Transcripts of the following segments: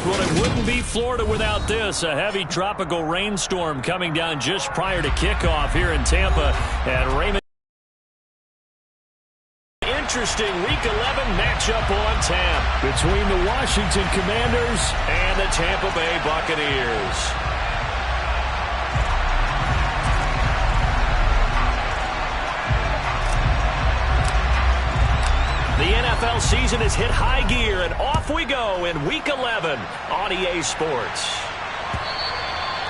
Well, it wouldn't be Florida without this. A heavy tropical rainstorm coming down just prior to kickoff here in Tampa. And Raymond. Interesting Week 11 matchup on tap between the Washington Commanders and the Tampa Bay Buccaneers. The NFL season has hit high gear, and off we go in Week 11 on EA Sports.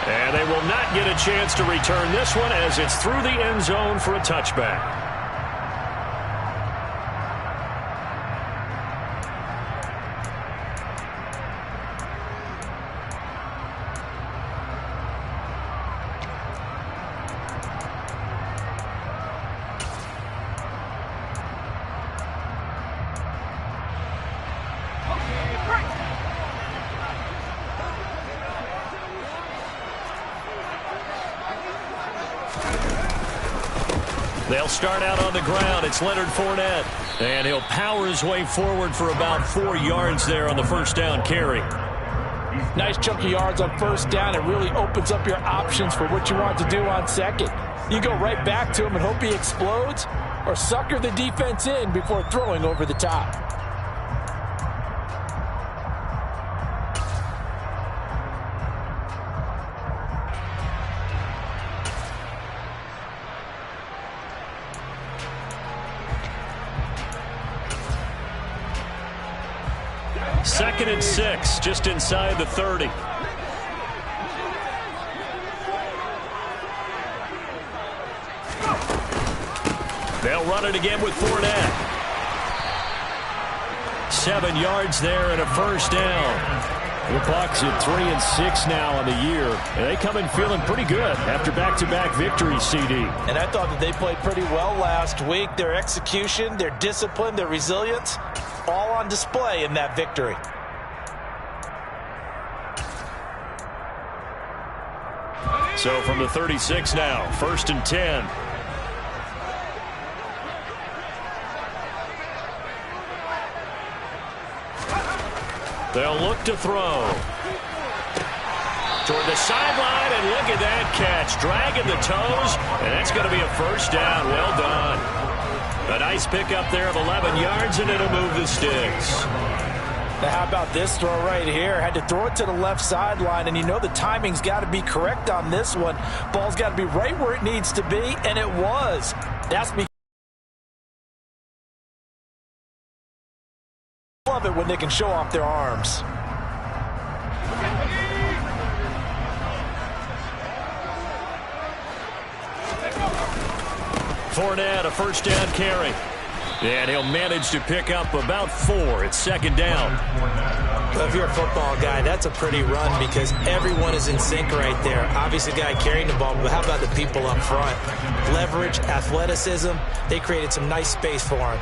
And they will not get a chance to return this one as it's through the end zone for a touchback. They'll start out on the ground. It's Leonard Fournette. And he'll power his way forward for about 4 yards there on the first down carry. Nice chunky yards on first down. It really opens up your options for what you want to do on second. You go right back to him and hope he explodes, or sucker the defense in before throwing over the top. Second and 6, just inside the 30. They'll run it again with Fournette. 7 yards there and a first down. The Bucs at 3-6 now on the year, and they come in feeling pretty good after back-to-back victories, CD. And I thought that they played pretty well last week. Their execution, their discipline, their resilience, all on display in that victory. So from the 36 now, 1st and 10. They'll look to throw. Toward the sideline, and look at that catch. Dragging the toes, and that's going to be a first down. Well done. A nice pickup there of 11 yards, and it'll move the sticks. Now how about this throw right here? Had to throw it to the left sideline, and you know the timing's got to be correct on this one. Ball's got to be right where it needs to be, and it was. That's because I love it when they can show off their arms. Fournette, a first down carry. And he'll manage to pick up about 4. It's second down. Well, if you're a football guy, that's a pretty run because everyone is in sync right there. Obviously, the guy carrying the ball, but how about the people up front? Leverage, athleticism, they created some nice space for him.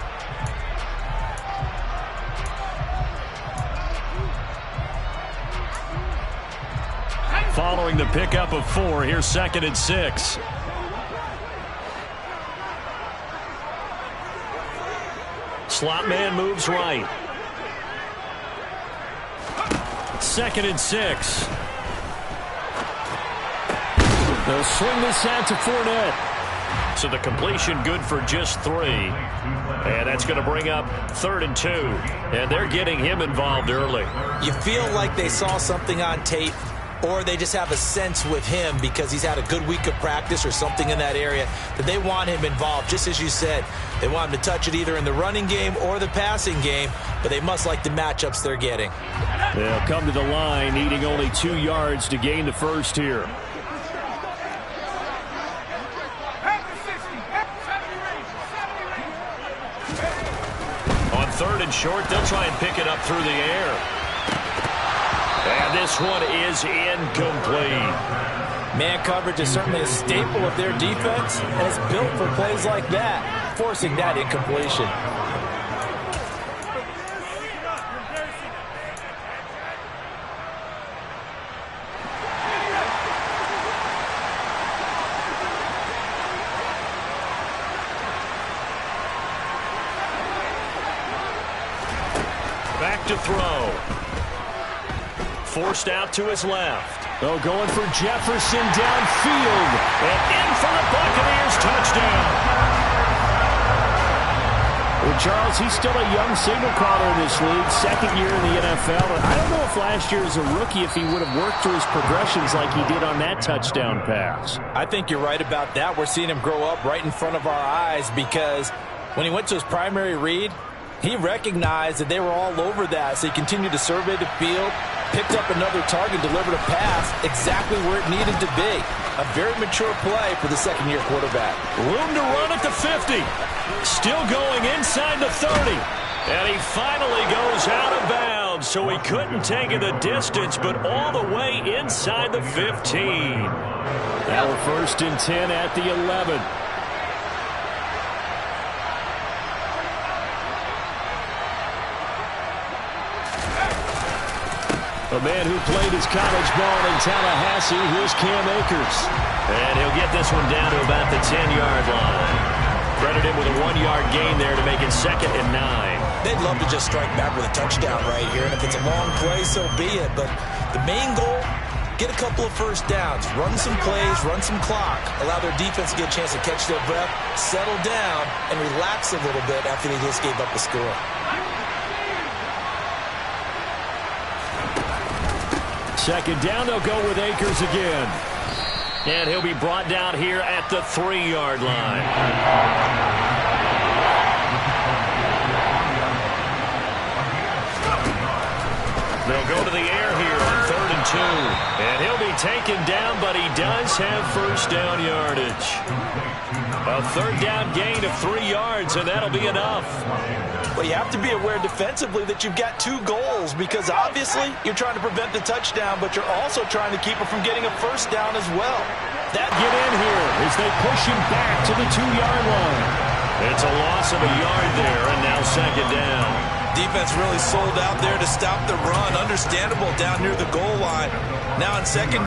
Following the pickup of 4, here's 2nd and 6. Slot man moves right. 2nd and 6. They'll swing this out to Fournette. So the completion good for just 3. And that's going to bring up 3rd and 2. And they're getting him involved early. You feel like they saw something on tape, or they just have a sense with him because he's had a good week of practice or something in that area that they want him involved. Just as you said, they want him to touch it either in the running game or the passing game, but they must like the matchups they're getting. They'll come to the line, needing only 2 yards to gain the first here. On 3rd and short, they'll try and pick it up through the air. And this one is incomplete. Man coverage is certainly a staple of their defense, and it's built for plays like that, forcing that incompletion. Back to throw. forced out to his left. Oh, going for Jefferson downfield. And in for the Buccaneers touchdown. Well, Charles, he's still a young signal caller in this league, second year in the NFL. I don't know if last year as a rookie, if he would have worked through his progressions like he did on that touchdown pass. I think you're right about that. We're seeing him grow up right in front of our eyes because when he went to his primary read, he recognized that they were all over that, so he continued to survey the field, picked up another target, delivered a pass exactly where it needed to be. A very mature play for the second-year quarterback. Room to run at the 50. Still going inside the 30. And he finally goes out of bounds, so he couldn't take it the distance, but all the way inside the 15. Now we're 1st and 10 at the 11. A man who played his college ball in Tallahassee, here's Cam Akers. And he'll get this one down to about the 10-yard line. Credit him with a 1-yard gain there to make it 2nd and 9. They'd love to just strike back with a touchdown right here, and if it's a long play, so be it. But the main goal, get a couple of first downs, run some plays, run some clock, allow their defense to get a chance to catch their breath, settle down, and relax a little bit after they just gave up a score. Second down, they'll go with Akers again. And he'll be brought down here at the 3-yard line. They'll go to the air here on 3rd and 2. And he'll be taken down, but he does have first down yardage. A 3rd down gain of 3 yards, and that'll be enough. Well, you have to be aware defensively that you've got 2 goals because obviously you're trying to prevent the touchdown, but you're also trying to keep it from getting a first down as well. That get in here as they push him back to the 2-yard line. It's a loss of a yard there, and now 2nd down. Defense really sold out there to stop the run. Understandable down near the goal line. Now in 2nd.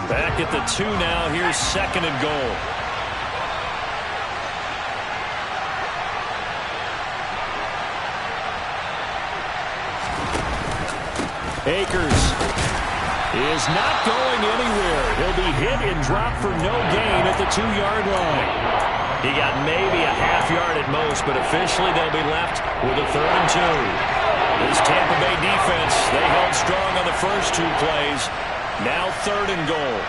Back at the 2 now. Here's 2nd and goal. Akers is not going anywhere. He'll be hit and dropped for no gain at the 2-yard line. He got maybe a half yard at most, but officially they'll be left with a 3rd and 2. This Tampa Bay defense, they held strong on the first 2 plays. Now 3rd and goal.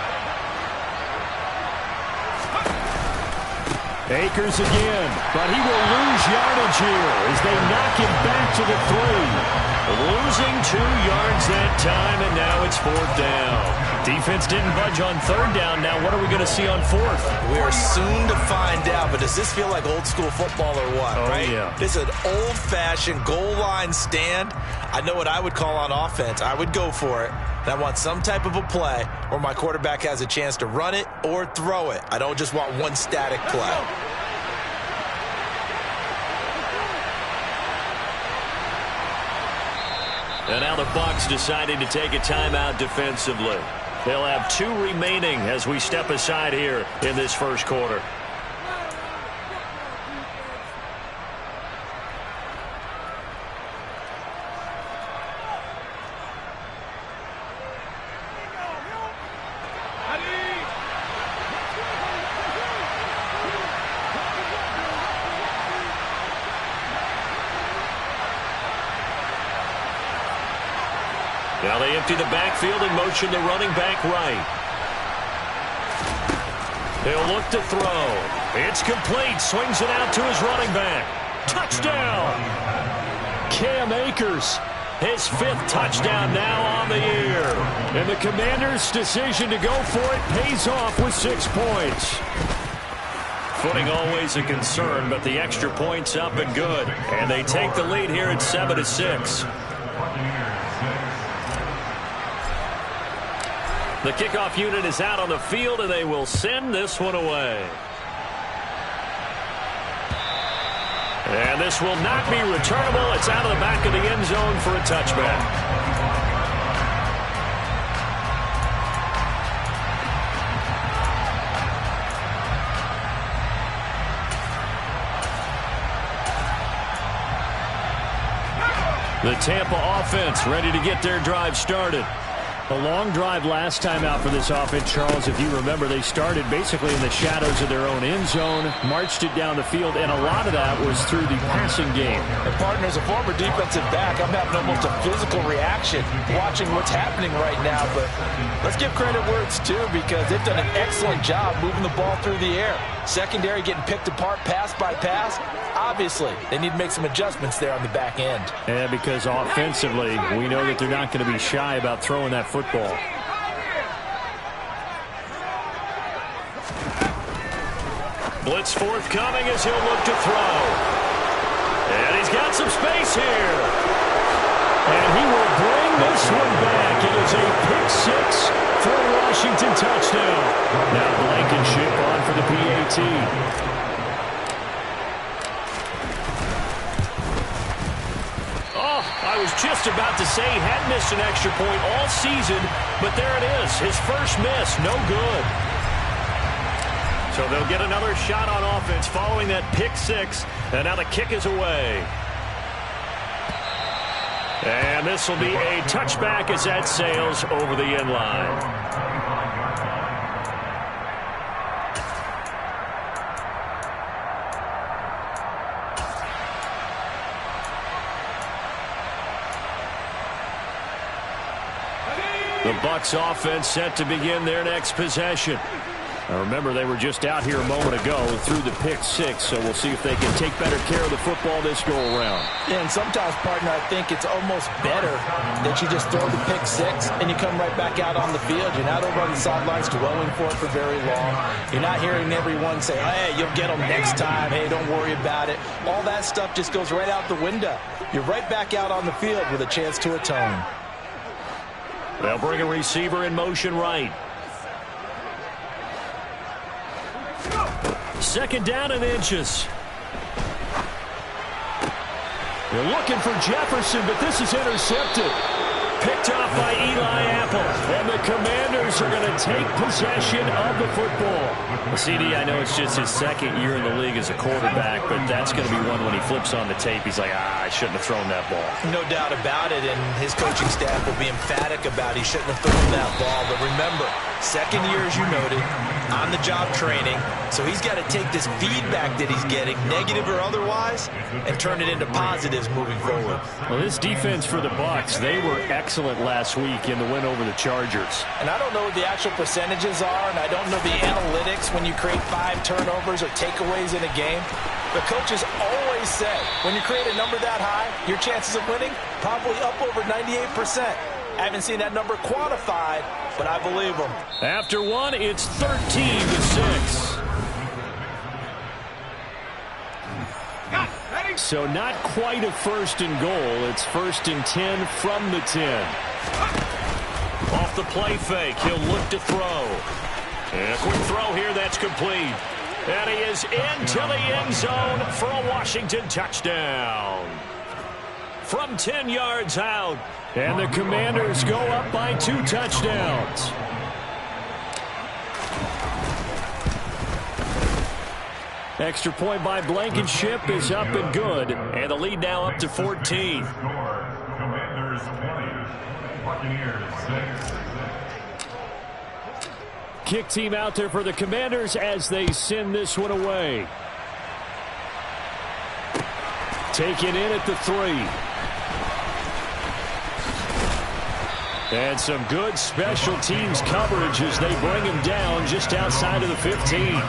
Akers again, but he will lose yardage here as they knock him back to the 3. Losing 2 yards that time, and now it's 4th down. Defense didn't budge on 3rd down. Now what are we going to see on 4th? We are soon to find out, but does this feel like old school football or what, right? Yeah. This is an old-fashioned goal line stand. I know what I would call on offense. I would go for it. And I want some type of a play where my quarterback has a chance to run it or throw it. I don't just want one static play. And now the Bucs decided to take a timeout defensively. They'll have 2 remaining as we step aside here in this first quarter. Now they empty the backfield and motion the running back right. He'll look to throw. It's complete. Swings it out to his running back. Touchdown! Cam Akers, his 5th touchdown now on the year. And the Commanders' decision to go for it pays off with 6 points. Footing always a concern, but the extra point's up and good. And they take the lead here at 7-6. The kickoff unit is out on the field, and they will send this one away. And this will not be returnable. It's out of the back of the end zone for a touchback. The Tampa offense ready to get their drive started. A long drive last time out for this offense, Charles. If you remember, they started basically in the shadows of their own end zone, marched it down the field, and a lot of that was through the passing game. And, partner, as a former defensive back, I'm having almost a physical reaction watching what's happening right now. But let's give credit where it's due, because they've done an excellent job moving the ball through the air. Secondary getting picked apart pass by pass. Obviously, they need to make some adjustments there on the back end. Yeah, because offensively, we know that they're not going to be shy about throwing that football. Blitz forthcoming as he'll look to throw. And he's got some space here. And he will bring this one back. It is a pick six for a Washington touchdown. Now Blankenship on for the PAT. I was just about to say he hadn't missed an extra point all season, but there it is. His first miss, no good. So they'll get another shot on offense following that pick six, and now the kick is away. And this will be a touchback as that sails over the end line. The Bucs offense set to begin their next possession. Now remember, they were just out here a moment ago through the pick six, so we'll see if they can take better care of the football this go-around. Yeah, and sometimes, partner, I think it's almost better that you just throw the pick six and you come right back out on the field. You're not over on the sidelines dwelling for it for very long. You're not hearing everyone say, hey, you'll get them next time. Hey, don't worry about it. All that stuff just goes right out the window. You're right back out on the field with a chance to atone. They'll bring a receiver in motion right. Second down and inches. They're looking for Jefferson, but this is intercepted. Picked off by Eli Apple. And the Commanders are going to take possession of the football. CD, I know it's just his second year in the league as a quarterback, but that's going to be one when he flips on the tape. He's like, I shouldn't have thrown that ball. No doubt about it, and his coaching staff will be emphatic about he shouldn't have thrown that ball. But remember, second year, as you noted, on-the-job training. So he's got to take this feedback that he's getting, negative or otherwise, and turn it into positives moving forward. Well, this defense for the Bucs, they were excellent last week in the win over the Chargers. And I don't know what the actual percentages are, and I don't know the analytics when you create 5 turnovers or takeaways in a game. The coaches always say, when you create a number that high, your chances of winning probably up over 98%. I haven't seen that number quantified, but I believe them. After one, it's 13-6. So not quite a first and goal. It's 1st and 10 from the 10. Off the play fake, he'll look to throw. And a quick throw here that's complete. And he is into the end zone for a Washington touchdown. From 10 yards out. And the Commanders go up by 2 touchdowns. Extra point by Blankenship is up and good. And the lead now up to 14. Commanders 20, Buccaneers 6. Kick team out there for the Commanders as they send this one away. Taken in at the 3. And some good special teams coverage as they bring him down just outside of the 15.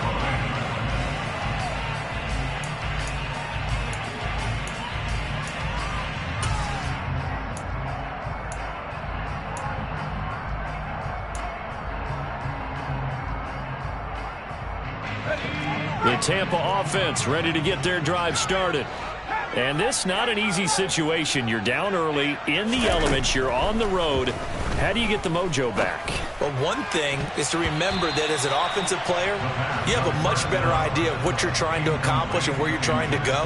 The Tampa offense ready to get their drive started. And this not an easy situation. You're down early, in the elements, you're on the road. How do you get the mojo back? Well, one thing is to remember that as an offensive player, you have a much better idea of what you're trying to accomplish and where you're trying to go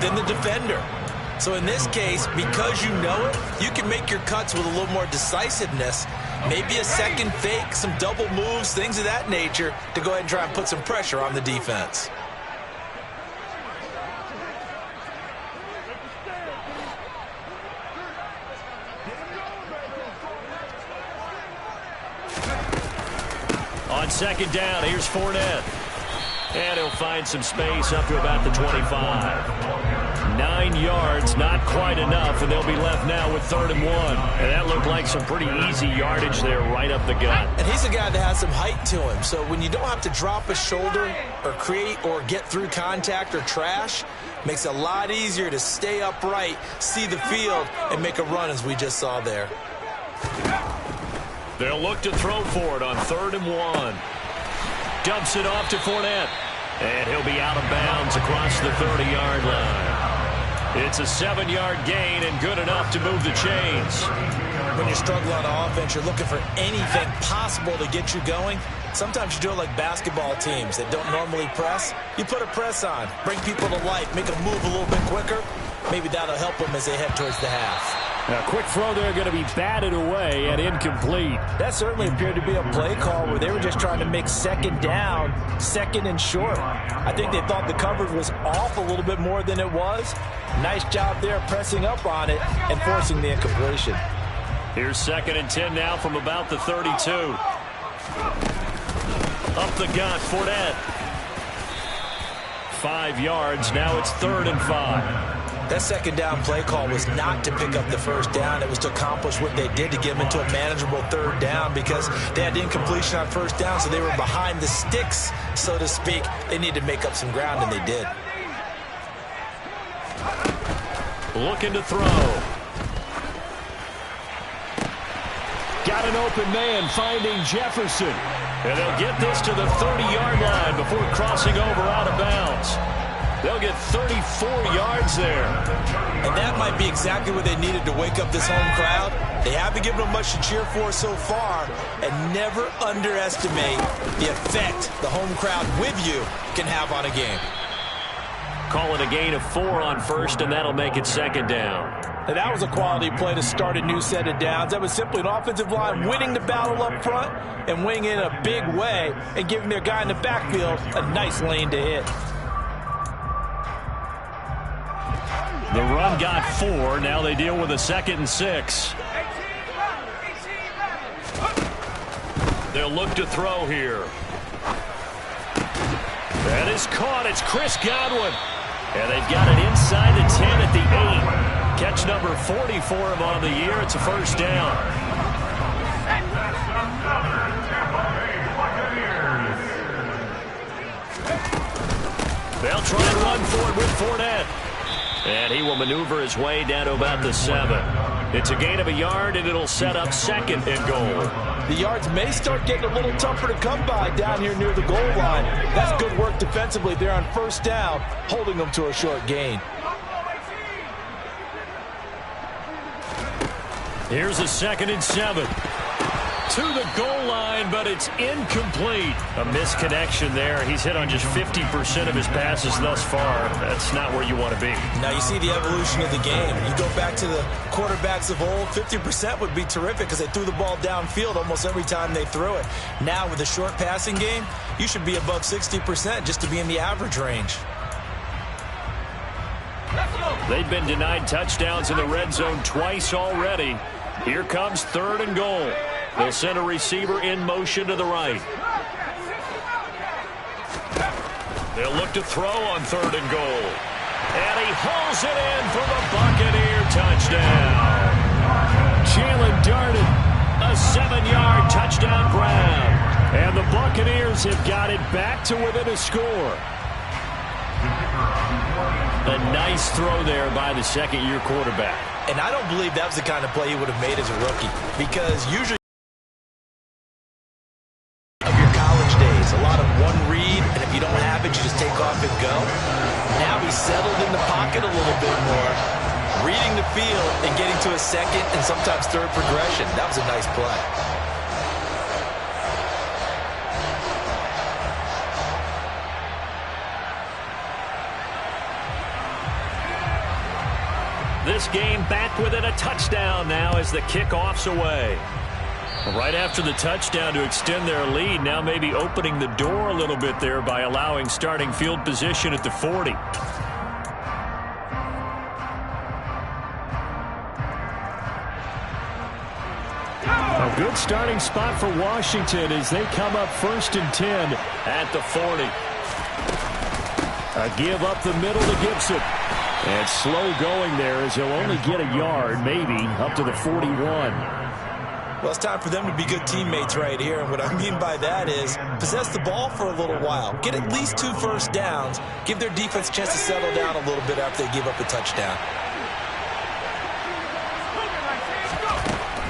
than the defender. So in this case, because you know it, you can make your cuts with a little more decisiveness, maybe a second fake, some double moves, things of that nature, to go ahead and try and put some pressure on the defense. On second down, here's Fournette. And he'll find some space up to about the 25. 9 yards, not quite enough, and they'll be left now with 3rd and 1. And that looked like some pretty easy yardage there right up the gut. And he's a guy that has some height to him, so when you don't have to drop a shoulder or create or get through contact or trash, makes it a lot easier to stay upright, see the field, and make a run as we just saw there. They'll look to throw for it on 3rd and 1. Dumps it off to Fournette. And he'll be out of bounds across the 30-yard line. It's a 7-yard gain and good enough to move the chains. When you're struggling on offense, you're looking for anything possible to get you going. Sometimes you do it like basketball teams that don't normally press. You put a press on, bring people to life, make them move a little bit quicker. Maybe that'll help them as they head towards the half. A quick throw there going to be batted away and incomplete. That certainly appeared to be a play call where they were just trying to make second down, second and short. I think they thought the coverage was off a little bit more than it was. Nice job there pressing up on it and forcing the incompletion. Here's 2nd and 10 now from about the 32. Up the gut, Fournette. 5 yards, now it's 3rd and 5. That second down play call was not to pick up the first down. It was to accomplish what they did to get them into a manageable 3rd down because they had incompletion on 1st down, so they were behind the sticks, so to speak. They needed to make up some ground, and they did. Looking to throw. Got an open man finding Jefferson. And they'll get this to the 30-yard line before crossing over out of bounds. They'll get 34 yards there. And that might be exactly what they needed to wake up this home crowd. They haven't given them much to cheer for so far, and never underestimate the effect the home crowd with you can have on a game. Call it a gain of 4 on 1st, and that'll make it 2nd down. Now that was a quality play to start a new set of downs. That was simply an offensive line winning the battle up front and winning in a big way and giving their guy in the backfield a nice lane to hit. The run got 4. Now they deal with a 2nd and 6. They'll look to throw here. That is caught. It's Chris Godwin. And they've got it inside the 10 at the 8. Catch number 40 for him on the year. It's a 1st down. They'll try and run for it with Fournette. And he will maneuver his way down to about the 7. It's a gain of a yard, and it'll set up 2nd and goal. The yards may start getting a little tougher to come by down here near the goal line. That's good work defensively there on 1st down, holding them to a short gain. Here's a 2nd and 7. To the goal line, but it's incomplete. A misconnection there. He's hit on just 50% of his passes thus far. That's not where you want to be. Now you see the evolution of the game. You go back to the quarterbacks of old, 50% would be terrific because they threw the ball downfield almost every time they threw it. Now with a short passing game, you should be above 60% just to be in the average range. They've been denied touchdowns in the red zone twice already. Here comes 3rd and goal. They'll send a receiver in motion to the right. They'll look to throw on 3rd and goal. And he hauls it in for the Buccaneer touchdown. Jalen darted a 7-yard touchdown grab. And the Buccaneers have got it back to within a score. A nice throw there by the 2nd-year quarterback. And I don't believe that was the kind of play he would have made as a rookie. Because usually of your college days, a lot of one read, and if you don't have it, you just take off and go. Now he's settled in the pocket a little bit more, reading the field and getting to a 2nd and sometimes 3rd progression. That was a nice play. This game back within a touchdown now as the kickoff's away. Right after the touchdown to extend their lead, now maybe opening the door a little bit there by allowing starting field position at the 40. A good starting spot for Washington as they come up 1st and 10 at the 40. A give up the middle to Gibson. And slow going there as he'll only get a yard, maybe, up to the 41. Well, it's time for them to be good teammates right here. And what I mean by that is possess the ball for a little while. Get at least 2 first downs. Give their defense a chance to settle down a little bit after they give up a touchdown.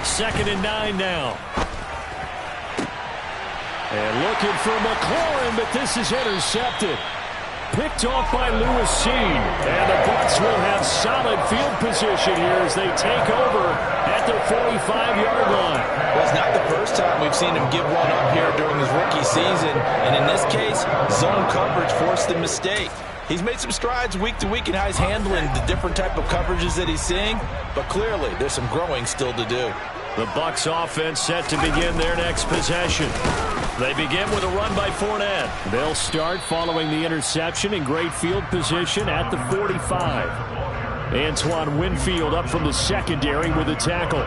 2nd and 9 now. And looking for McLaurin, but this is intercepted. Picked off by Lewis Cine. And the Bucs will have solid field position here as they take over at the 45-yard line. Well, it's not the first time we've seen him give one up here during his rookie season. And in this case, zone coverage forced the mistake. He's made some strides week to week in how he's handling the different type of coverages that he's seeing. But clearly, there's some growing still to do. The Bucs offense set to begin their next possession. They begin with a run by Fournette. They'll start following the interception in great field position at the 45. Antoine Winfield up from the secondary with a tackle.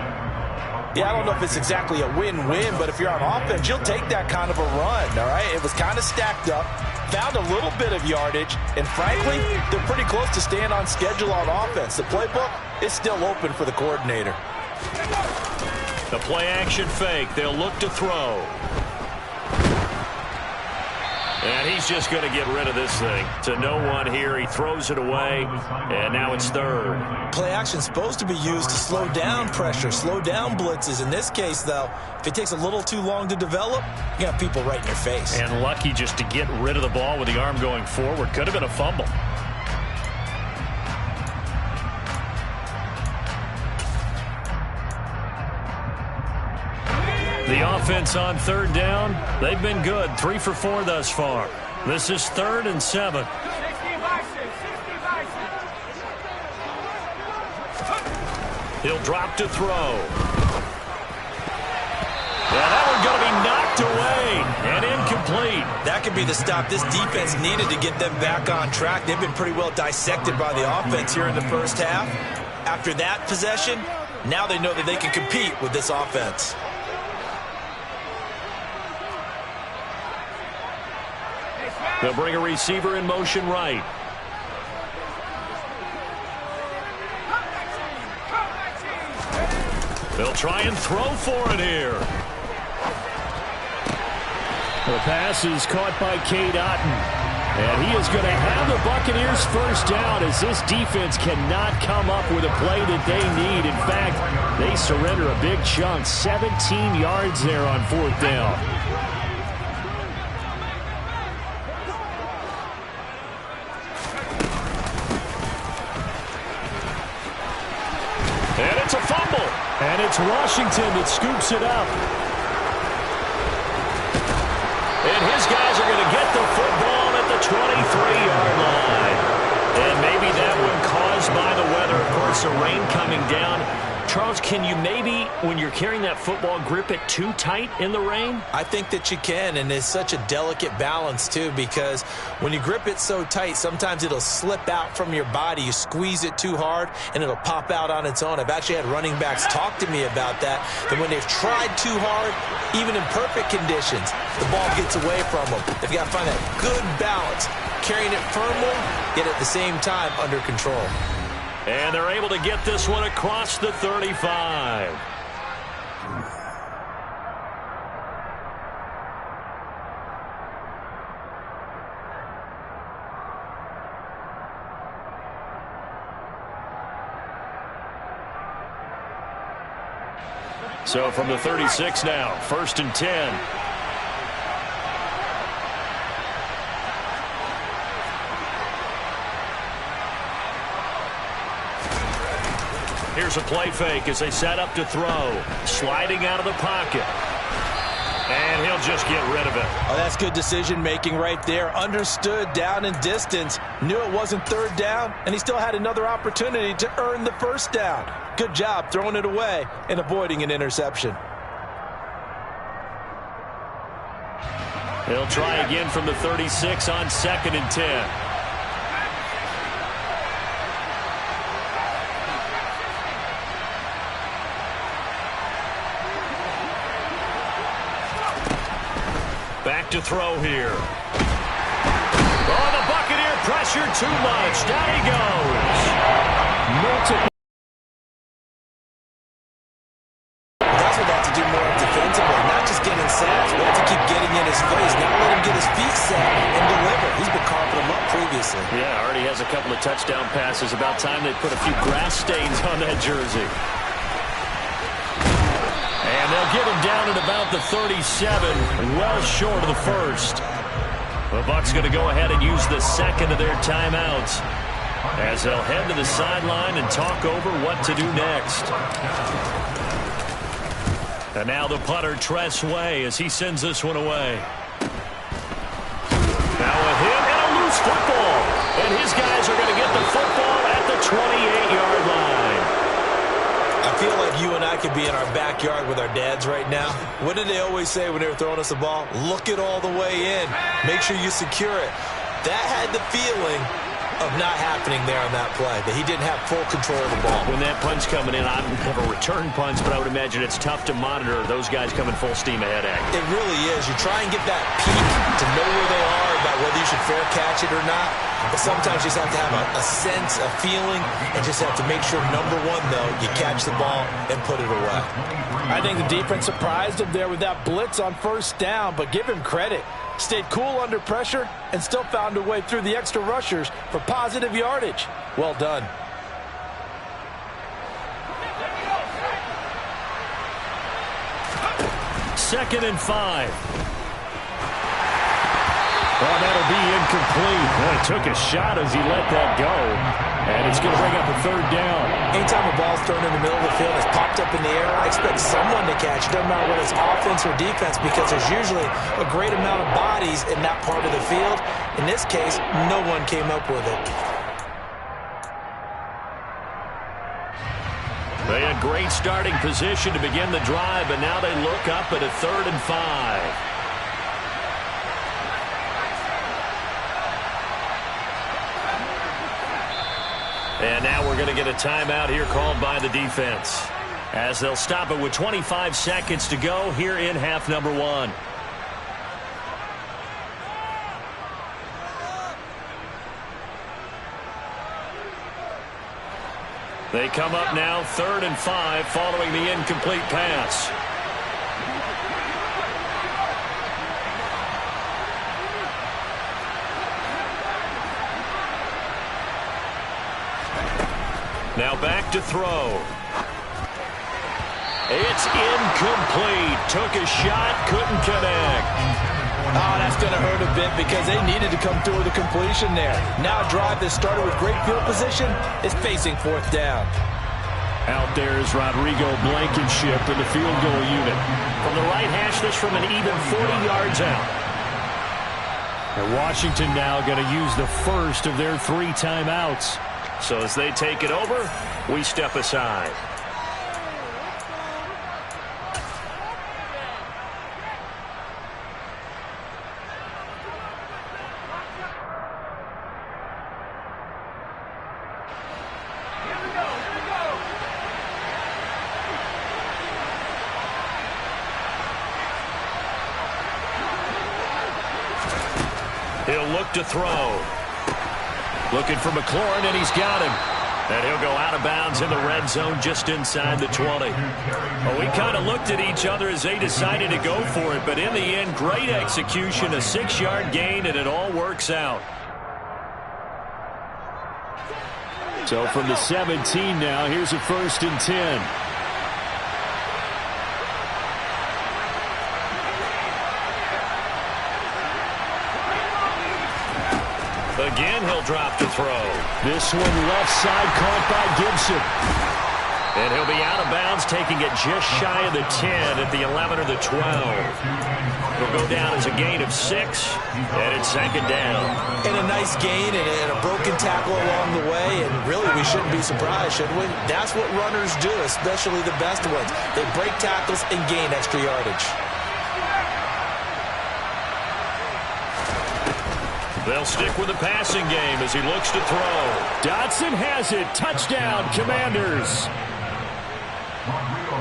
Yeah, I don't know if it's exactly a win-win, but if you're on offense, you'll take that kind of a run, all right? It was kind of stacked up, found a little bit of yardage, and frankly, they're pretty close to staying on schedule on offense. The playbook is still open for the coordinator. The play-action fake. They'll look to throw. And he's just going to get rid of this thing. To no one here. He throws it away, and now it's 3rd. Play action is supposed to be used to slow down pressure, slow down blitzes. In this case, though, if it takes a little too long to develop, you got people right in your face. And lucky just to get rid of the ball with the arm going forward. Could have been a fumble. The offense on 3rd down, they've been good. 3 for 4 thus far. This is 3rd and 7. He'll drop to throw. Yeah, that one's going to be knocked away and incomplete. That could be the stop this defense needed to get them back on track. They've been pretty well dissected by the offense here in the first half. After that possession, now they know that they can compete with this offense. They'll bring a receiver in motion right. They'll try and throw for it here. The pass is caught by Cade Otton. And he is going to have the Buccaneers first down as this defense cannot come up with a play that they need. In fact, they surrender a big chunk, 17 yards there on 4th down. And it's a fumble. And it's Washington that scoops it up. And his guys are going to get the football at the 23-yard line. And maybe that one caused by the weather. Of course, the rain coming down. Charles, can you maybe, when you're carrying that football, grip it too tight in the rain? I think that you can, and it's such a delicate balance, too, because when you grip it so tight, sometimes it'll slip out from your body. You squeeze it too hard, and it'll pop out on its own. I've actually had running backs talk to me about that when they've tried too hard, even in perfect conditions, the ball gets away from them. They've got to find that good balance, carrying it firmly, yet at the same time under control. And they're able to get this one across the 35. So from the 36 now, 1st and 10. Here's a play fake as they set up to throw. Sliding out of the pocket. And he'll just get rid of it. Oh, that's good decision-making right there. Understood down and distance. Knew it wasn't 3rd down, and he still had another opportunity to earn the 1st down. Good job throwing it away and avoiding an interception. He'll try again from the 36 on 2nd and 10. back to throw here. Oh, the Buccaneer pressure too much. Down he goes. Multiple. That's what they have to do more defensively, not just getting sacks. We have to keep getting in his face, not let him get his feet set and deliver. He's been carving them up previously. Yeah, already has a couple of touchdown passes. About time they put a few grass stains on that jersey. And they'll get him down at about the 37, well short of the first. The Bucs going to go ahead and use the second of their timeouts as they'll head to the sideline and talk over what to do next. And now the punter, Tress Way, as he sends this one away. Now with him and a loose football. And his guys are going to get the football at the 28-yard line. I feel like you and I could be in our backyard with our dads right now. What did they always say when they were throwing us the ball? Look it all the way in. Make sure you secure it. That had the feeling of not happening there on that play, that he didn't have full control of the ball. When that punch coming in, I've never returned punch, but I would imagine it's tough to monitor those guys coming full steam ahead at you. It really is. You try and get that peek to know where they are, about whether you should fair catch it or not. But sometimes you just have to have a sense, a feeling, and just have to make sure, number one, though, you catch the ball and put it away. I think the defense surprised him there with that blitz on first down, but give him credit. Stayed cool under pressure and still found a way through the extra rushers for positive yardage. Well done. Second and 5. Oh, that'll be incomplete. Boy, took a shot as he let that go. And it's going to bring up a third down. Anytime a ball's thrown in the middle of the field, it's popped up in the air, I expect someone to catch it. Doesn't matter whether it's offense or defense, because there's usually a great amount of bodies in that part of the field. In this case, no one came up with it. They had great starting position to begin the drive, but now they look up at a 3rd and 5. And now we're going to get a timeout here called by the defense, as they'll stop it with 25 seconds to go here in half number 1. They come up now 3rd and 5 following the incomplete pass. Now back to throw. It's incomplete. Took a shot, couldn't connect. Oh, that's going to hurt a bit because they needed to come through with a completion there. Now a drive that started with great field position is facing 4th down. Out there is Rodrigo Blankenship in the field goal unit. From the right hash, this from an even 40 yards out. And Washington now going to use the first of their 3 timeouts. So as they take it over, we step aside. He'll look to throw. Looking for McLaurin, and he's got him. And he'll go out of bounds in the red zone just inside the 20. Well, we kind of looked at each other as they decided to go for it, but in the end, great execution, a 6-yard gain, and it all works out. So from the 17 now, here's a 1st and 10. Again, he'll drop to throw. This one left side caught by Gibson. And he'll be out of bounds, taking it just shy of the 10 at the 11 or the 12. It'll go down as a gain of 6, and it's 2nd down. And a nice gain and a broken tackle along the way, and really we shouldn't be surprised, should we? That's what runners do, especially the best ones. They break tackles and gain extra yardage. They'll stick with the passing game as he looks to throw. Dotson has it. Touchdown, Commanders.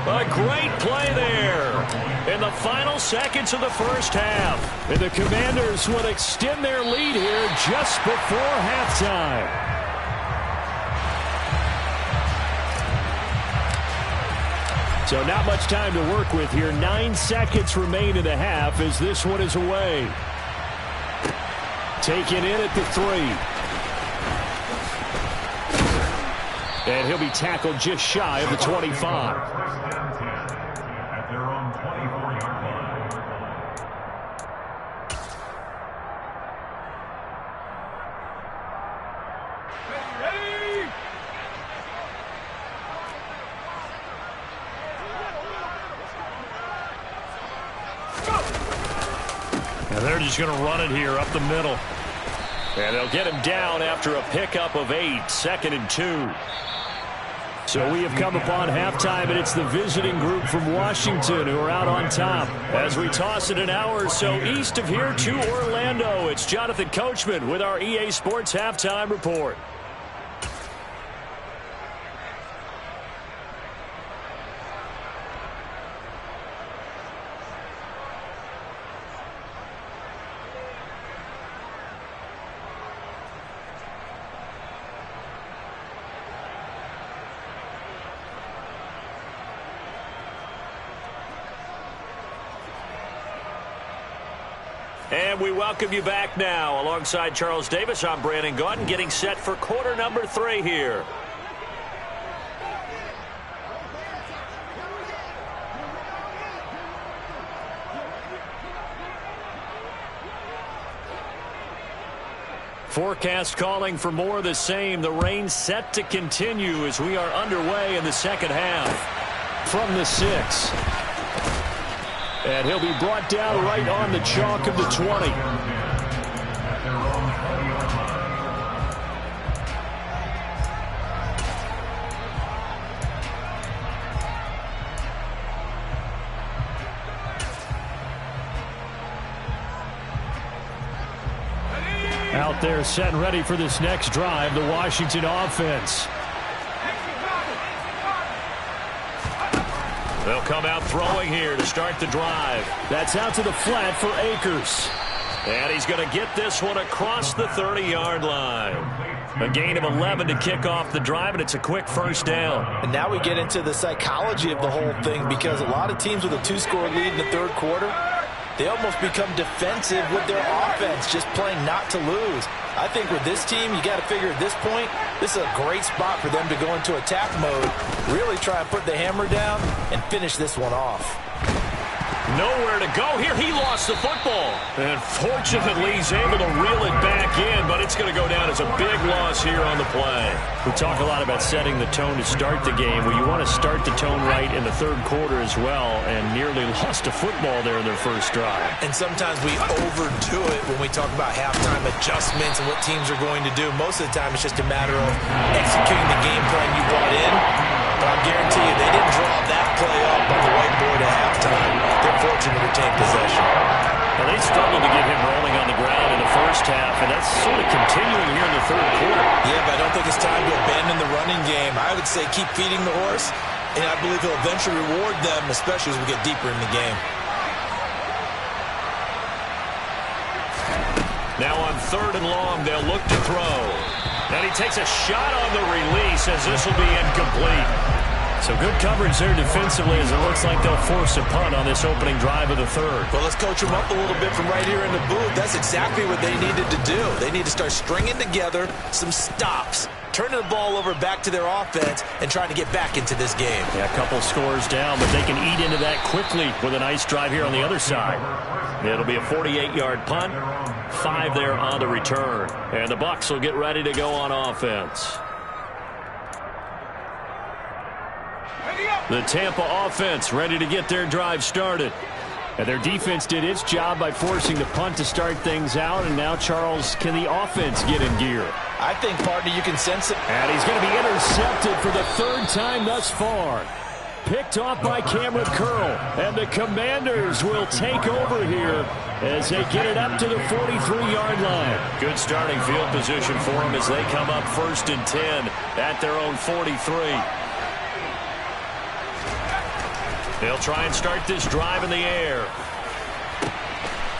A great play there in the final seconds of the first half. And the Commanders will extend their lead here just before halftime. So not much time to work with here. 9 seconds remain in the half as this one is away. Taken in at the 3. And he'll be tackled just shy of the 25. At their own 24-yard line. And they're just going to run it here up the middle. And they'll get him down after a pickup of 8, 2nd and 2. So we have come upon halftime, and it's the visiting group from Washington who are out on top. As we toss it an hour or so east of here to Orlando, it's Jonathan Coachman with our EA Sports Halftime Report. And we welcome you back now. Alongside Charles Davis, I'm Brandon Gaudin, getting set for quarter number 3 here. Forecast calling for more of the same. The rain set to continue as we are underway in the second half. From the 6. And he'll be brought down right on the chalk of the 20. Out there set and ready for this next drive, the Washington offense. They'll come out throwing here to start the drive. That's out to the flat for Akers. And he's going to get this one across the 30-yard line. A gain of 11 to kick off the drive, and it's a quick first down. And now we get into the psychology of the whole thing, because a lot of teams with a 2-score lead in the third quarter, they almost become defensive with their offense, just playing not to lose. I think with this team, you got to figure at this point, this is a great spot for them to go into attack mode, really try and put the hammer down and finish this one off. Nowhere to go here. He lost the football. And fortunately, he's able to reel it back in, but it's going to go down as a big loss here on the play. We talk a lot about setting the tone to start the game. Well, you want to start the tone right in the third quarter as well, and nearly lost a football there in their first drive. And sometimes we overdo it when we talk about halftime adjustments and what teams are going to do. Most of the time, it's just a matter of executing the game plan you brought in. But I'll guarantee you, they didn't draw that play up on the whiteboard at halftime. They're fortunate to retain possession. Well, they struggled to get him rolling on the ground in the first half, and that's sort of continuing here in the third quarter. Yeah, but I don't think it's time to abandon the running game. I would say keep feeding the horse, and I believe he'll eventually reward them, especially as we get deeper in the game. Now on 3rd and long, they'll look to throw. And he takes a shot on the release as this will be incomplete. So good coverage there defensively as it looks like they'll force a punt on this opening drive of the third. Well, let's coach them up a little bit from right here in the booth. That's exactly what they needed to do. They need to start stringing together some stops, turning the ball over back to their offense, and trying to get back into this game. Yeah, a couple scores down, but they can eat into that quickly with a nice drive here on the other side. It'll be a 48-yard punt, 5 there on the return. And the Bucs will get ready to go on offense. The Tampa offense ready to get their drive started. And their defense did its job by forcing the punt to start things out. And now, Charles, can the offense get in gear? I think, partner, you can sense it. And he's going to be intercepted for the 3rd time thus far. Picked off by Cameron Curl. And the Commanders will take over here as they get it up to the 43-yard line. Good starting field position for them as they come up 1st and 10 at their own 43. They'll try and start this drive in the air.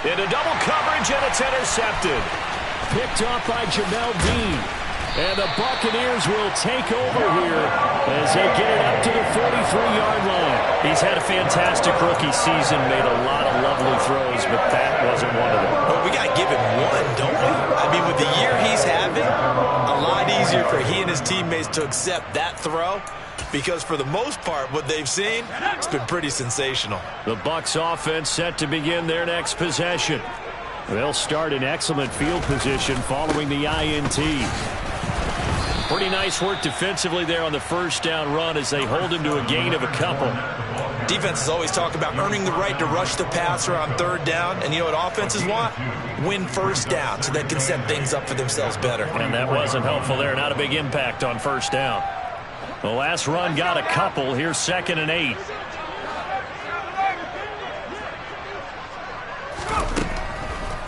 Into double coverage, and it's intercepted. Picked off by Gm10. And the Buccaneers will take over here as they get it up to the 43-yard line. He's had a fantastic rookie season, made a lot of lovely throws, but that wasn't one of them. Well, we got to give him one, don't we? I mean, with the year he's having, a lot easier for he and his teammates to accept that throw, because for the most part, what they've seen, it's been pretty sensational. The Bucs offense set to begin their next possession. They'll start in excellent field position following the INT. Pretty nice work defensively there on the first down run as they hold him to a gain of a couple. Defenses always talk about earning the right to rush the passer on third down. And you know what offenses want? Win first down so they can set things up for themselves better. And that wasn't helpful there. Not a big impact on first down. The last run got a couple. Here's 2nd and 8.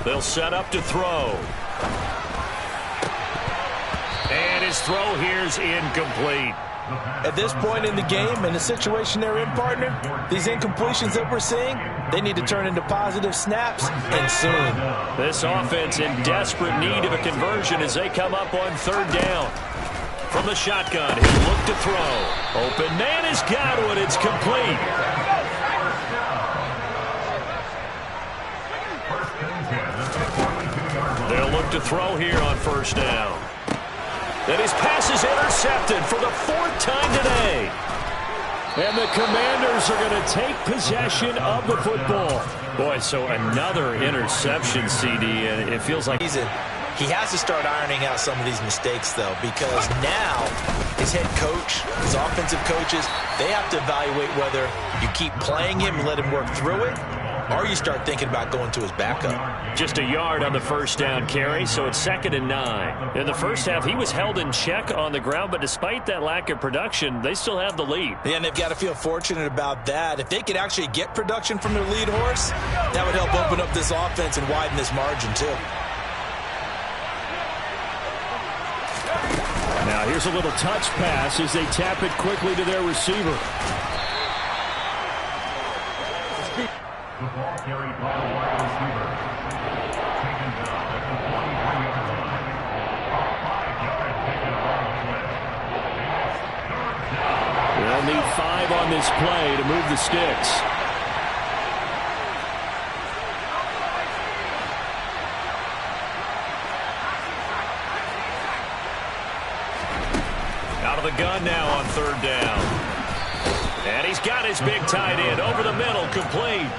They'll set up to throw. And his throw here's incomplete. At this point in the game and the situation they're in, partner, these incompletions that we're seeing, they need to turn into positive snaps, and soon. This offense in desperate need of a conversion as they come up on 3rd down. From the shotgun, he'll look to throw. Open man is Godwin. It's complete. They'll look to throw here on 1st down. And his pass is intercepted for the 4th time today. And the Commanders are going to take possession of the football. Boy, so another interception, CD, and it feels like he has to start ironing out some of these mistakes, though, because now his head coach, his offensive coaches, they have to evaluate whether you keep playing him and let him work through it, or you start thinking about going to his backup. Just a yard on the first down carry, so it's 2nd and 9. In the first half, he was held in check on the ground, but despite that lack of production, they still have the lead. Yeah, and they've got to feel fortunate about that. If they could actually get production from their lead horse, that would help open up this offense and widen this margin, too. Now here's a little touch pass as they tap it quickly to their receiver. The ball carried by the wide receiver. Taken down at the 43-yard line. A 5-yard pickup on the play. They'll need 5 on this play to move the sticks. Out of the gun now on 3rd down. And he's got his big tight end over the middle, complete.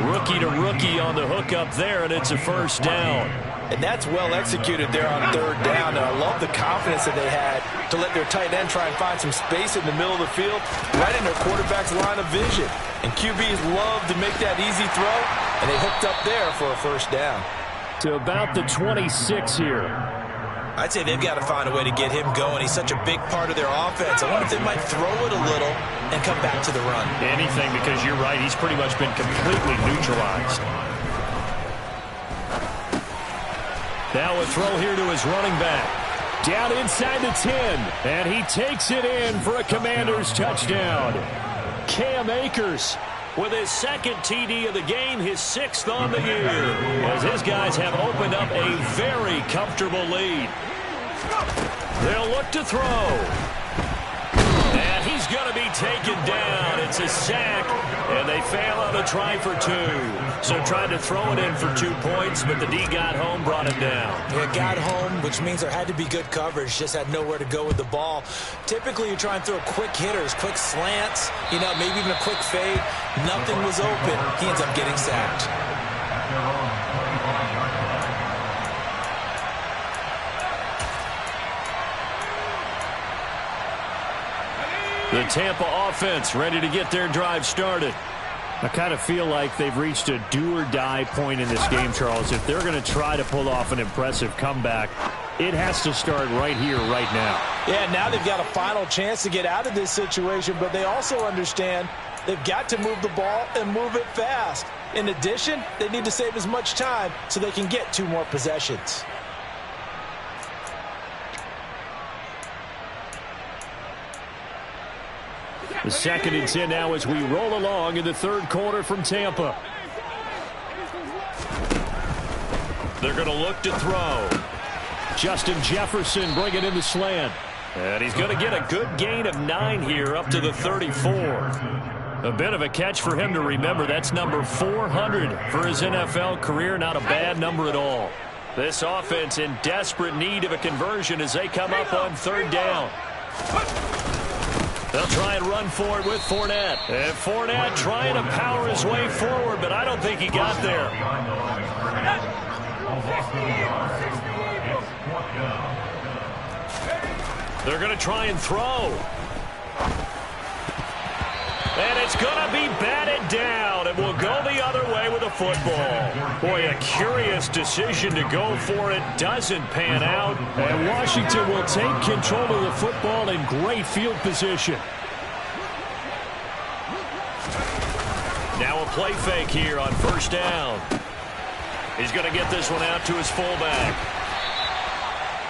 Rookie to rookie on the hook up there, and it's a 1st down. And that's well executed there on 3rd down. And I love the confidence that they had to let their tight end try and find some space in the middle of the field, right in their quarterback's line of vision. And QBs love to make that easy throw, and they hooked up there for a 1st down. To about the 26 here. I'd say they've got to find a way to get him going. He's such a big part of their offense. I wonder if they might throw it a little and come back to the run. Anything, because you're right. He's pretty much been completely neutralized. Now a throw here to his running back. Down inside the 10. And he takes it in for a Commanders touchdown. Cam Akers with his 2nd TD of the game, his 6th on the year, as his guys have opened up a very comfortable lead. They'll look to throw. And he's going to be taken down. It's a sack, and they fail on the try for 2. So tried to throw it in for 2 points, but the D got home, brought him down. Yeah, got home, which means there had to be good coverage, just had nowhere to go with the ball. Typically, you try and throw quick hitters, quick slants, you know, maybe even a quick fade. Nothing was open. He ends up getting sacked. The Tampa offense ready to get their drive started. I kind of feel like they've reached a do-or-die point in this game, Charles. If they're going to try to pull off an impressive comeback, it has to start right here, right now. Yeah, now they've got a final chance to get out of this situation, but they also understand they've got to move the ball and move it fast. In addition, they need to save as much time so they can get 2 more possessions. The 2nd and 10 now as we roll along in the 3rd quarter from Tampa. They're going to look to throw. Justin Jefferson bringing in the slant. And he's going to get a good gain of 9 here up to the 34. A bit of a catch for him to remember. That's number 400 for his NFL career. Not a bad number at all. This offense in desperate need of a conversion as they come up on 3rd down. They'll try and run for it with Fournette. And Fournette trying to power his way forward, but I don't think he got there. They're going to try and throw. And it's going to be batted down, and we'll go the other way with a football. Boy, a curious decision to go for it. Doesn't pan out. And Washington will take control of the football in great field position. Now a play fake here on 1st down. He's going to get this one out to his fullback.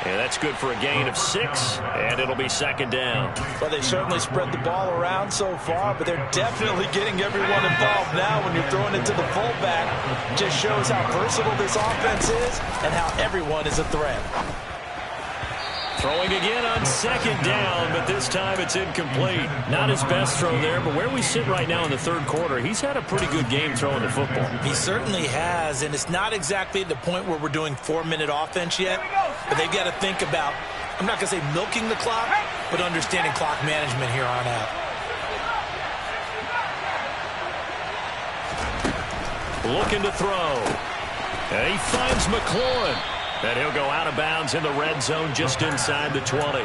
And that's good for a gain of 6, and it'll be 2nd down. Well, they certainly spread the ball around so far, but they're definitely getting everyone involved now when you're throwing it to the fullback. Just shows how versatile this offense is and how everyone is a threat. Throwing again on 2nd down, but this time it's incomplete. Not his best throw there, but where we sit right now in the 3rd quarter, he's had a pretty good game throwing the football. He certainly has, and it's not exactly at the point where we're doing 4-minute offense yet, but they've got to think about, I'm not going to say milking the clock, but understanding clock management here on out. Looking to throw. And he finds McLaurin. And he'll go out of bounds in the red zone just inside the 20.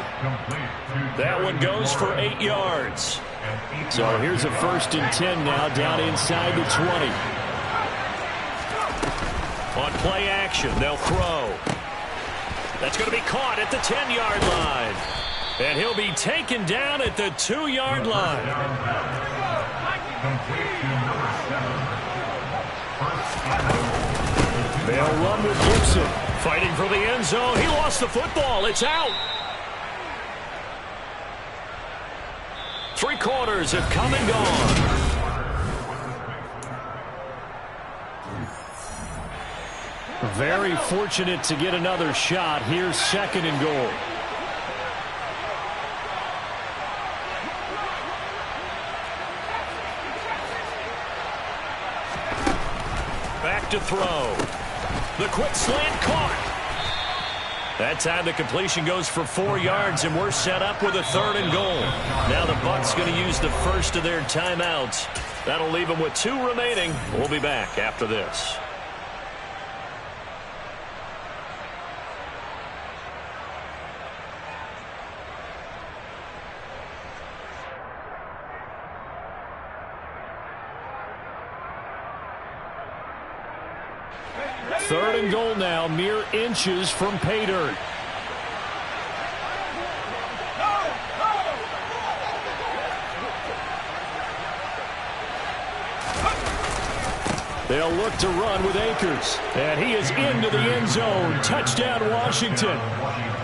That one goes for 8 yards. So here's a 1st and 10 now down inside the 20. On play action, they'll throw. That's going to be caught at the 10-yard line. And he'll be taken down at the 2-yard line. They'll run with Gibson. Fighting for the end zone. He lost the football. It's out. 3 quarters have come and gone. Very fortunate to get another shot. Here's 2nd and goal. Back to throw. The quick slant caught. That time the completion goes for 4 yards, and we're set up with a 3rd and goal. Now the Bucs going to use the first of their timeouts. That'll leave them with 2 remaining. We'll be back after this. Third and goal now, mere inches from pay dirt. They'll look to run with Akers. And he is into the end zone. Touchdown, Washington.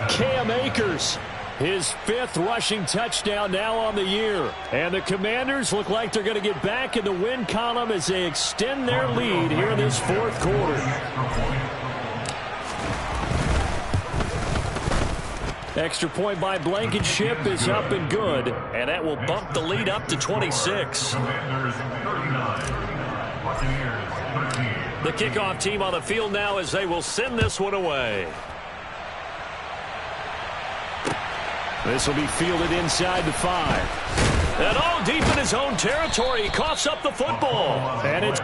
Cam Akers, his 5th rushing touchdown now on the year. And the Commanders look like they're going to get back in the win column as they extend their lead here in this 4th quarter. Extra point by Blankenship is up and good. And that will bump the lead up to 26. The kickoff team on the field now as they will send this one away. This will be fielded inside the 5. And all deep in his own territory, he coughs up the football. And it's...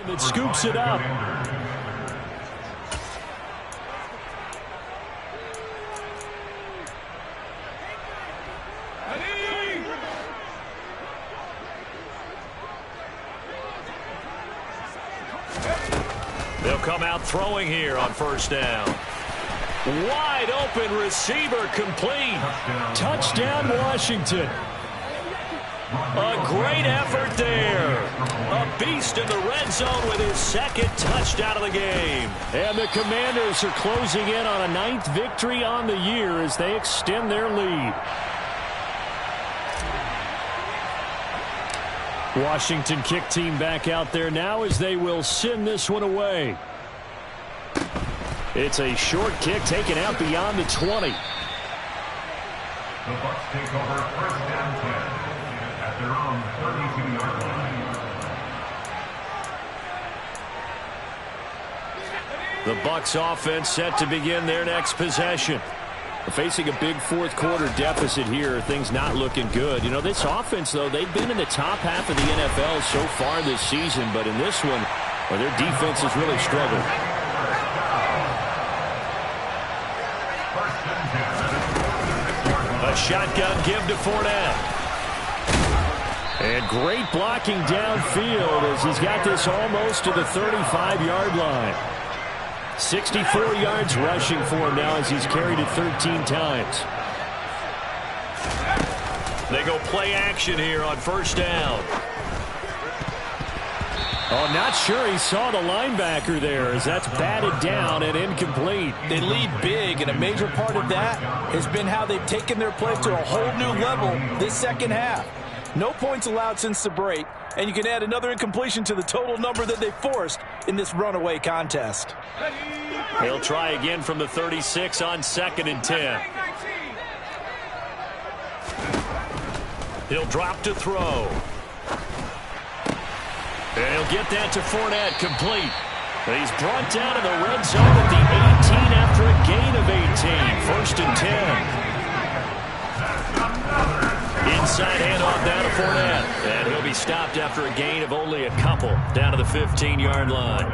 It scoops it up. They'll come out throwing here on 1st down. Wide open receiver complete. Touchdown, Washington. A great effort there. A beast in the red zone with his second touchdown of the game. And the Commanders are closing in on a 9th victory on the year as they extend their lead. Washington kick team back out there now as they will send this one away. It's a short kick taken out beyond the 20. The Bucs take over first down 10 at their own 32-yard line. The Bucs offense set to begin their next possession. Facing a big fourth quarter deficit here, things not looking good. You know, this offense, though, they've been in the top half of the NFL so far this season, but in this one, well, their defense has really struggled. A shotgun give to Fournette. And great blocking downfield as he's got this almost to the 35-yard line. 64 yards rushing for him now as he's carried it 13 times. They go play action here on first down. Oh, not sure he saw the linebacker there as that's batted down and incomplete. They lead big, and a major part of that has been how they've taken their play to a whole new level this second half. No points allowed since the break, and you can add another incompletion to the total number that they forced in this runaway contest. He'll try again from the 36 on 2nd and 10. He'll drop to throw. And he'll get that to Fournette, complete. He's brought down in the red zone at the 18 after a gain of 18. 1st and 10. Inside handoff down to Fournette. And he'll be stopped after a gain of only a couple down to the 15-yard line.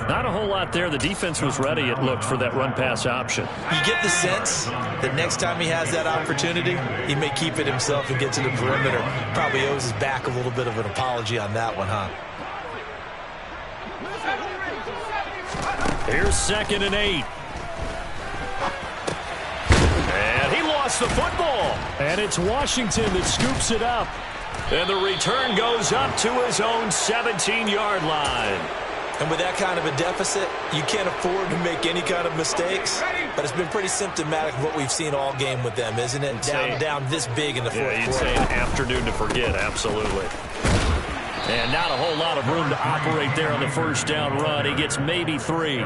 Not a whole lot there. The defense was ready, it looked, for that run-pass option. You get the sense that next time he has that opportunity, he may keep it himself and get to the perimeter. Probably owes his back a little bit of an apology on that one, huh? Here's 2nd and 8. And he lost the football. And it's Washington that scoops it up. And the return goes up to his own 17-yard line. And with that kind of a deficit, you can't afford to make any kind of mistakes. But it's been pretty symptomatic of what we've seen all game with them, isn't it? Down this big in the fourth quarter. You'd say an afternoon to forget, absolutely. And not a whole lot of room to operate there on the first down run. He gets maybe 3.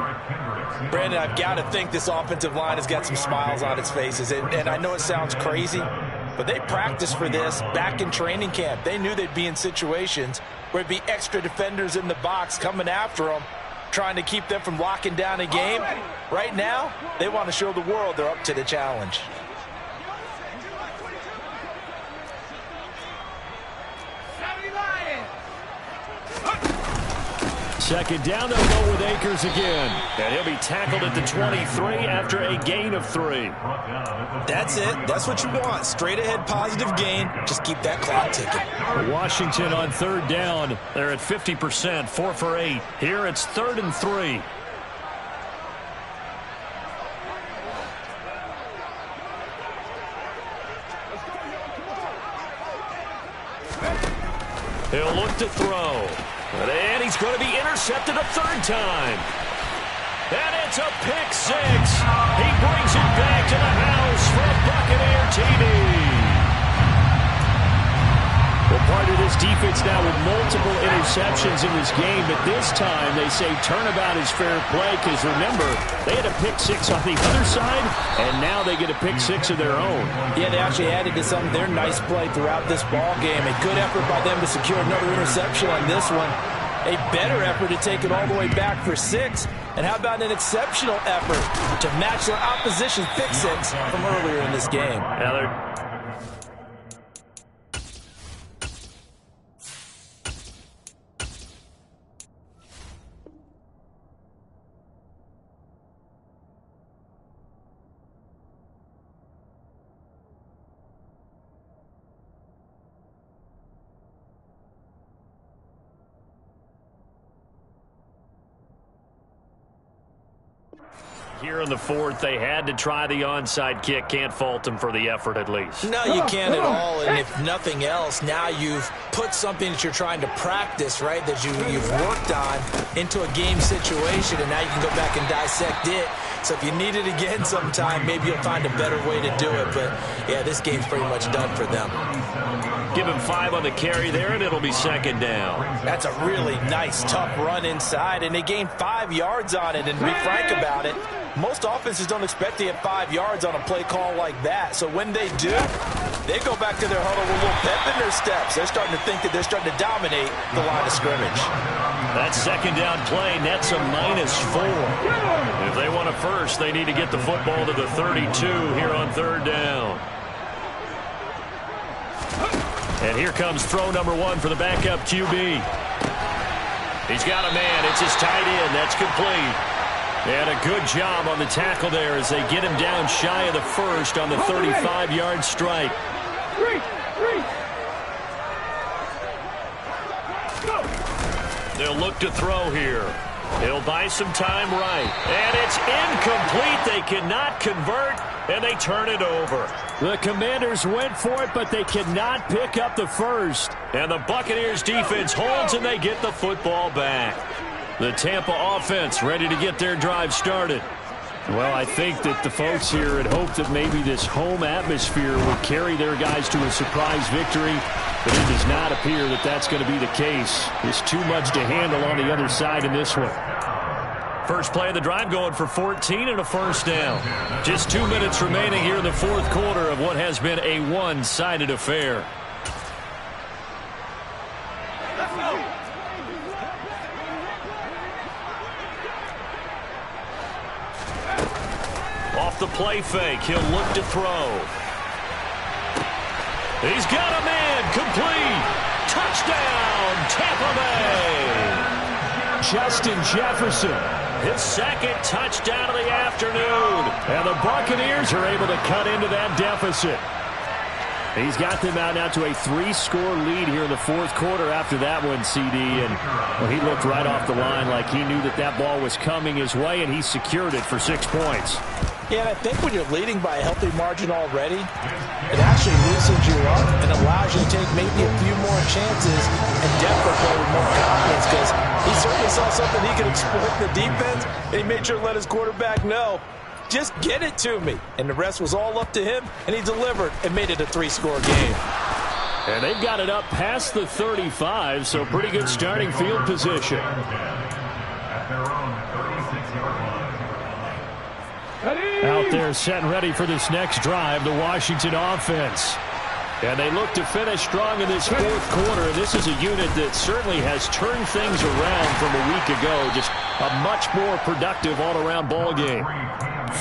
Brandon, I've got to think this offensive line has got some smiles on its faces. And I know it sounds crazy, but they practiced for this back in training camp. They knew they'd be in situations where it'd be extra defenders in the box coming after them, trying to keep them from locking down a game. Right now, they want to show the world they're up to the challenge. Second down, they'll go with Akers again. And he'll be tackled at the 23 after a gain of 3. That's it. That's what you want. Straight ahead positive gain. Just keep that clock ticking. Washington on 3rd down. They're at 50%, 4 for 8. Here it's 3rd and 3. He'll look to throw. And he's going to be intercepted a 3rd time. And it's a pick 6. He brings it back to the house for Buccaneer TV. Well, part of this defense now with multiple interceptions in this game, but this time they say turnabout is fair play because, remember, they had a pick 6 on the other side, and now they get a pick 6 of their own. Yeah, they actually added to some of their nice play throughout this ball game. A good effort by them to secure another interception on this one. A better effort to take it all the way back for 6. And how about an exceptional effort to match their opposition's pick 6 from earlier in this game? Now Here in the fourth, they had to try the onside kick. Can't fault them for the effort, at least. No, you can't at all. And if nothing else, now you've put something that you're trying to practice, right, that you've worked on into a game situation, and now you can go back and dissect it. So if you need it again sometime, maybe you'll find a better way to do it. But, yeah, this game's pretty much done for them. Give him 5 on the carry there, and it'll be second down. That's a really nice, tough run inside, and they gained 5 yards on it. And to be frank about it, most offenses don't expect to get 5 yards on a play call like that. So when they do, they go back to their huddle with a little pep in their steps. They're starting to think that they're starting to dominate the line of scrimmage. That second down play nets a -4. If they want a first, they need to get the football to the 32 here on third down. And here comes throw number 1 for the backup QB. He's got a man. It's his tight end. That's complete. And a good job on the tackle there as they get him down shy of the first on the 35-yard strike. They'll look to throw here. He'll buy some time right. And it's incomplete. They cannot convert, and they turn it over. The Commanders went for it, but they cannot pick up the first. And the Buccaneers defense holds, and they get the football back. The Tampa offense ready to get their drive started. Well, I think that the folks here had hoped that maybe this home atmosphere would carry their guys to a surprise victory, but it does not appear that that's going to be the case. There's too much to handle on the other side in this one. First play of the drive going for 14 and a first down. Just 2 minutes remaining here in the fourth quarter of what has been a one-sided affair. Off the play fake, he'll look to throw. He's got a man, complete. Touchdown, Tampa Bay. Justin Jefferson, his second touchdown of the afternoon. And the Buccaneers are able to cut into that deficit. He's got them out now to a 3-score lead here in the fourth quarter after that one, CD. And well, he looked right off the line like he knew that that ball was coming his way, and he secured it for 6 points. Yeah, and I think when you're leading by a healthy margin already, it actually loosens you up and allows you to take maybe a few more chances and definitely play with more confidence, because he certainly saw something he could exploit in the defense, and he made sure to let his quarterback know, just get it to me. And the rest was all up to him, and he delivered and made it a 3-score game. And they've got it up past the 35, so pretty good starting field position. Out there set and ready for this next drive, the Washington offense. And they look to finish strong in this fourth quarter. And this is a unit that certainly has turned things around from a week ago. Just a much more productive all-around ball game.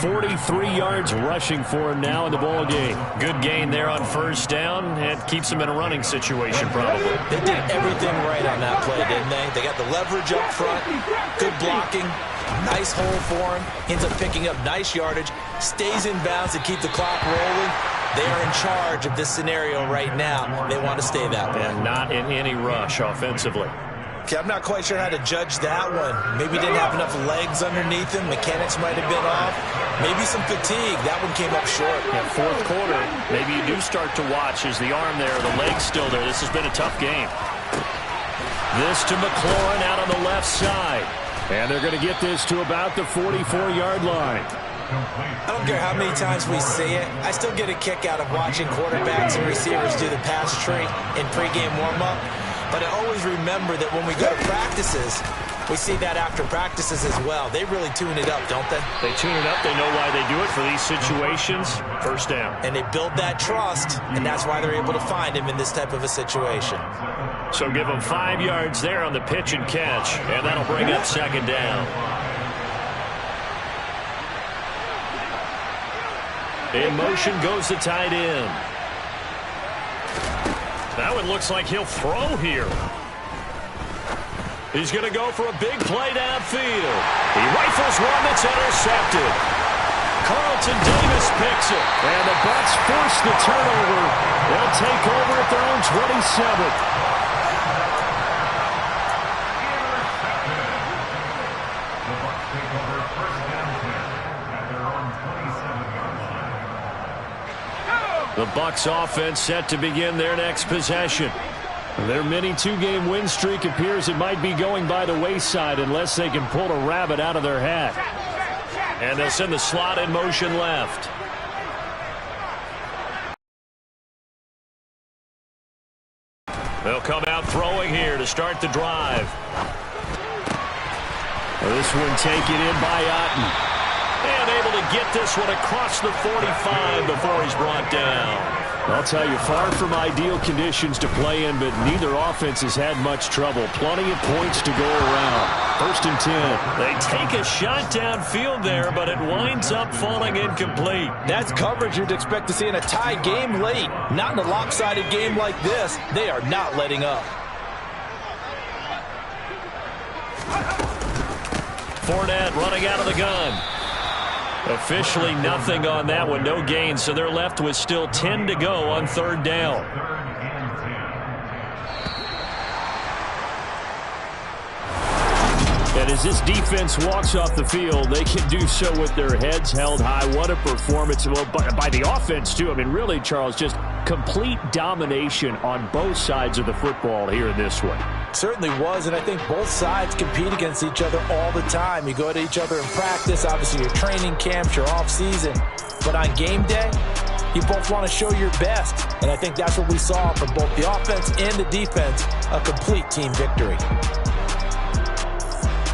43 yards rushing for him now in the ball game. Good gain there on first down, and keeps him in a running situation probably. They did everything right on that play, didn't they? They got the leverage up front, good blocking, nice hole for him, ends up picking up nice yardage, stays in bounds to keep the clock rolling. They are in charge of this scenario right now. They want to stay that way. And not in any rush offensively. Okay, I'm not quite sure how to judge that one. Maybe didn't have enough legs underneath him. Mechanics might have been off. Maybe some fatigue. That one came up short. Yeah, fourth quarter, maybe you do start to watch as the arm there, the leg's still there. This has been a tough game. This to McLaurin out on the left side. And they're going to get this to about the 44-yard line. I don't care how many times we see it. I still get a kick out of watching quarterbacks and receivers do the pass tree in pregame warm-up. But I always remember that when we go to practices, we see that after practices as well. They really tune it up, don't they? They tune it up. They know why they do it for these situations. First down. And they build that trust, and that's why they're able to find him in this type of a situation. So give them 5 yards there on the pitch and catch, and that'll bring up second down. In motion goes the tight end. Now it looks like he'll throw here. He's going to go for a big play downfield. He rifles one that's intercepted. Carlton Davis picks it. And the Bucs force the turnover. They'll take over at their own 27. The Bucs offense set to begin their next possession. Their mini two-game win streak appears it might be going by the wayside unless they can pull a rabbit out of their hat. And they'll send the slot in motion left. They'll come out throwing here to start the drive. This one taken in by Otten. And able to get this one across the 45 before he's brought down. I'll tell you, far from ideal conditions to play in, but neither offense has had much trouble. Plenty of points to go around. First and 10. They take a shot downfield there, but it winds up falling incomplete. That's coverage you'd expect to see in a tie game late. Not in a lopsided game like this. They are not letting up. Fournette running out of the gun. Officially nothing on that one, no gain, so they're left with still 10 to go on third down. And as this defense walks off the field, they can do so with their heads held high. What a performance by the offense, too. I mean, really, Charles, just complete domination on both sides of the football here in this one. Certainly was, and I think both sides compete against each other all the time. You go to each other in practice, obviously your training camps, your off-season. But on game day, you both want to show your best. And I think that's what we saw from both the offense and the defense, a complete team victory.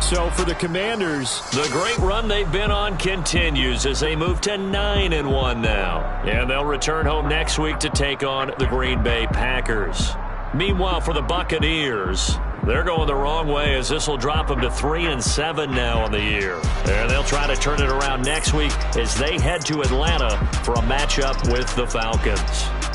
So for the Commanders, the great run they've been on continues as they move to 9-1 now. And they'll return home next week to take on the Green Bay Packers. Meanwhile, for the Buccaneers, they're going the wrong way as this will drop them to 3-7 now on the year. And they'll try to turn it around next week as they head to Atlanta for a matchup with the Falcons.